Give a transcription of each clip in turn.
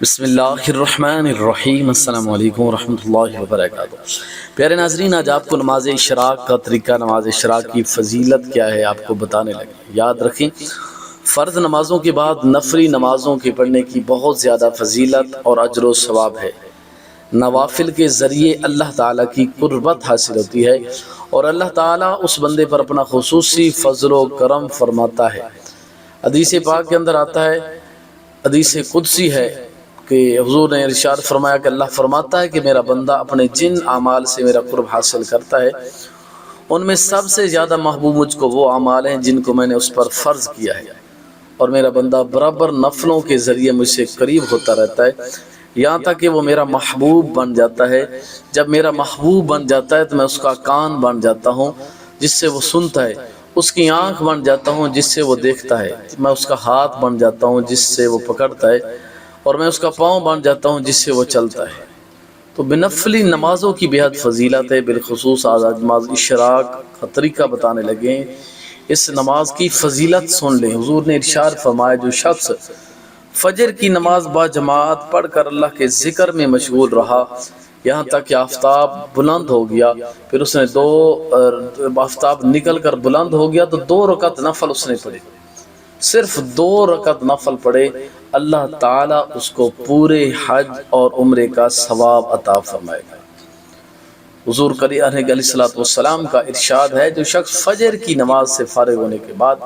بسم اللہ الرحمن الرحیم۔ السلام علیکم ورحمۃ اللہ وبرکاتہ۔ پیارے ناظرین، آج آپ کو نماز اشراق کا طریقہ، نماز اشراق کی فضیلت کیا ہے آپ کو بتانے لگے۔ یاد رکھیں، فرض نمازوں کے بعد نفلی نمازوں کے پڑھنے کی بہت زیادہ فضیلت اور اجر و ثواب ہے۔ نوافل کے ذریعے اللہ تعالیٰ کی قربت حاصل ہوتی ہے اور اللہ تعالیٰ اس بندے پر اپنا خصوصی فضل و کرم فرماتا ہے۔ حدیث پاک کے اندر آتا ہے، حدیث قدسی ہے کہ حضور نے ارشاد فرمایا کہ اللہ فرماتا ہے کہ میرا بندہ اپنے جن اعمال سے میرا قرب حاصل کرتا ہے، ان میں سب سے زیادہ محبوب مجھ کو وہ اعمال ہیں جن کو میں نے اس پر فرض کیا ہے، اور میرا بندہ برابر نفلوں کے ذریعے مجھ سے قریب ہوتا رہتا ہے یہاں تک کہ وہ میرا محبوب بن جاتا ہے۔ جب میرا محبوب بن جاتا ہے تو میں اس کا کان بن جاتا ہوں جس سے وہ سنتا ہے، اس کی آنکھ بن جاتا ہوں جس سے وہ دیکھتا ہے، میں اس کا ہاتھ بن جاتا ہوں جس سے وہ پکڑتا ہے، اور میں اس کا پاؤں بن جاتا ہوں جس سے وہ چلتا ہے۔ تو بنفلی نمازوں کی بہت فضیلت ہے، بالخصوص آج نماز اشراق کا طریقہ بتانے لگے۔ اس نماز کی فضیلت سن لیں۔ حضور نے ارشاد فرمایا، جو شخص فجر کی نماز با جماعت پڑھ کر اللہ کے ذکر میں مشغول رہا یہاں تک کہ آفتاب بلند ہو گیا، پھر اس نے آفتاب نکل کر بلند ہو گیا تو 2 رکعت نفل اس نے پڑھے، صرف 2 رکعت نفل پڑھے، اللہ تعالیٰ اس کو پورے حج اور عمرے کا ثواب عطا فرمائے گا۔ حضور علیہ السلام کا ارشاد ہے، جو شخص فجر کی نماز سے فارغ ہونے کے بعد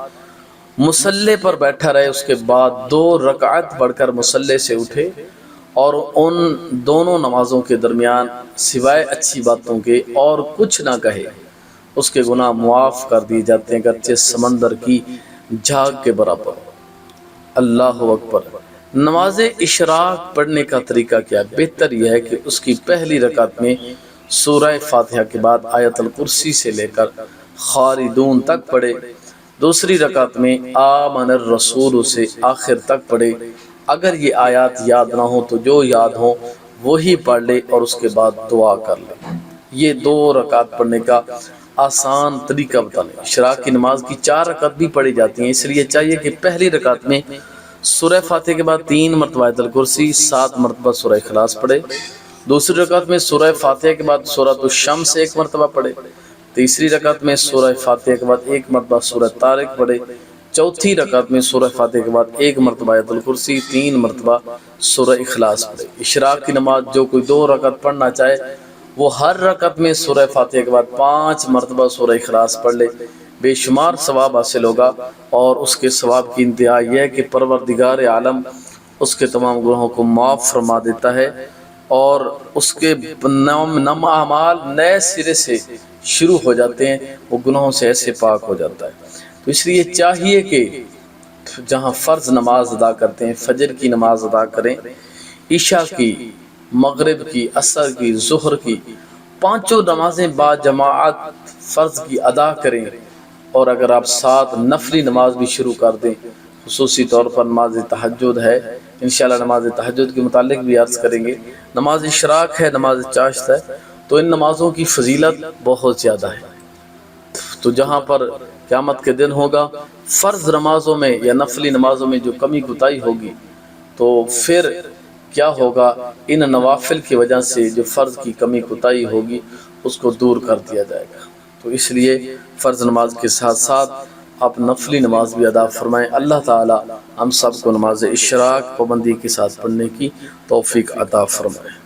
مصلی پر بیٹھا رہے، اس کے بعد 2 رکعت پڑھ کر مصلی سے اٹھے اور ان دونوں نمازوں کے درمیان سوائے اچھی باتوں کے اور کچھ نہ کہے، اس کے گناہ معاف کر دیے جاتے ہیں، گرچہ سمندر کی جھاگ کے برابر۔ اللہ اکبر۔ نماز اشراق پڑھنے کا طریقہ کیا؟ بہتر یہ ہے کہ اس کی پہلی رکعت میں سورہ فاتحہ کے بعد آیت الکرسی سے لے کر خالدون تک پڑھے، دوسری رکعت میں آمن الرسول سے آخر تک پڑھے۔ اگر یہ آیات یاد نہ ہو تو جو یاد ہو وہی پڑھ لے اور اس کے بعد دعا کر لے۔ یہ 2 رکعت پڑھنے کا آسان طریقہ بتا لیں۔ اشراق کی نماز کی 4 رکعت بھی پڑھی جاتی ہیں، اس لیے چاہیے کہ پہلی رکعت میں سورہ فاتحہ کے بعد 3 مرتبہ آیت الکرسی، 7 مرتبہ سورہ اخلاص پڑھے، دوسری رکعت میں سورہ فاتحہ کے بعد سورۃ الشمس 1 مرتبہ پڑھے، تیسری رکعت میں سورہ فاتحہ کے بعد 1 مرتبہ سورہ طارق پڑھے، چوتھی رکعت میں سورہ فاتحہ کے بعد 1 مرتبہ آیت الکرسی، 3 مرتبہ سورہ اخلاص پڑھے۔ اشراق کی نماز جو کوئی 2 رکعت پڑھنا چاہے وہ ہر رکعت میں سورہ فاتحہ کے بعد 5 مرتبہ سورہ اخلاص پڑھ لے، بے شمار ثواب حاصل ہوگا، اور اس کے ثواب کی انتہا یہ ہے کہ پروردگار عالم اس کے تمام گناہوں کو معاف فرما دیتا ہے اور اس کے نام اعمال نئے سرے سے شروع ہو جاتے ہیں، وہ گناہوں سے ایسے پاک ہو جاتا ہے۔ تو اس لیے چاہیے کہ جہاں فرض نماز ادا کرتے ہیں، فجر کی نماز ادا کریں، عشاء کی، مغرب کی، عصر کی، ظہر کی، 5 نمازیں با جماعت فرض کی ادا کریں، اور اگر آپ 7 نفلی نماز بھی شروع کر دیں، خصوصی طور پر نماز تہجد ہے، انشاءاللہ نماز تہجد کے متعلق بھی عرض کریں گے، نماز اشراق ہے، نماز چاشت ہے، تو ان نمازوں کی فضیلت بہت زیادہ ہے۔ تو جہاں پر قیامت کے دن ہوگا فرض نمازوں میں یا نفلی نمازوں میں جو کمی کوتاہی ہوگی، تو پھر کیا ہوگا؟ ان نوافل کی وجہ سے جو فرض کی کمی کوتاہی ہوگی اس کو دور کر دیا جائے گا۔ تو اس لیے فرض نماز کے ساتھ ساتھ آپ نفلی نماز بھی ادا فرمائیں۔ اللہ تعالی ہم سب کو نماز اشراق پابندی کے ساتھ پڑھنے کی توفیق عطا فرمائے۔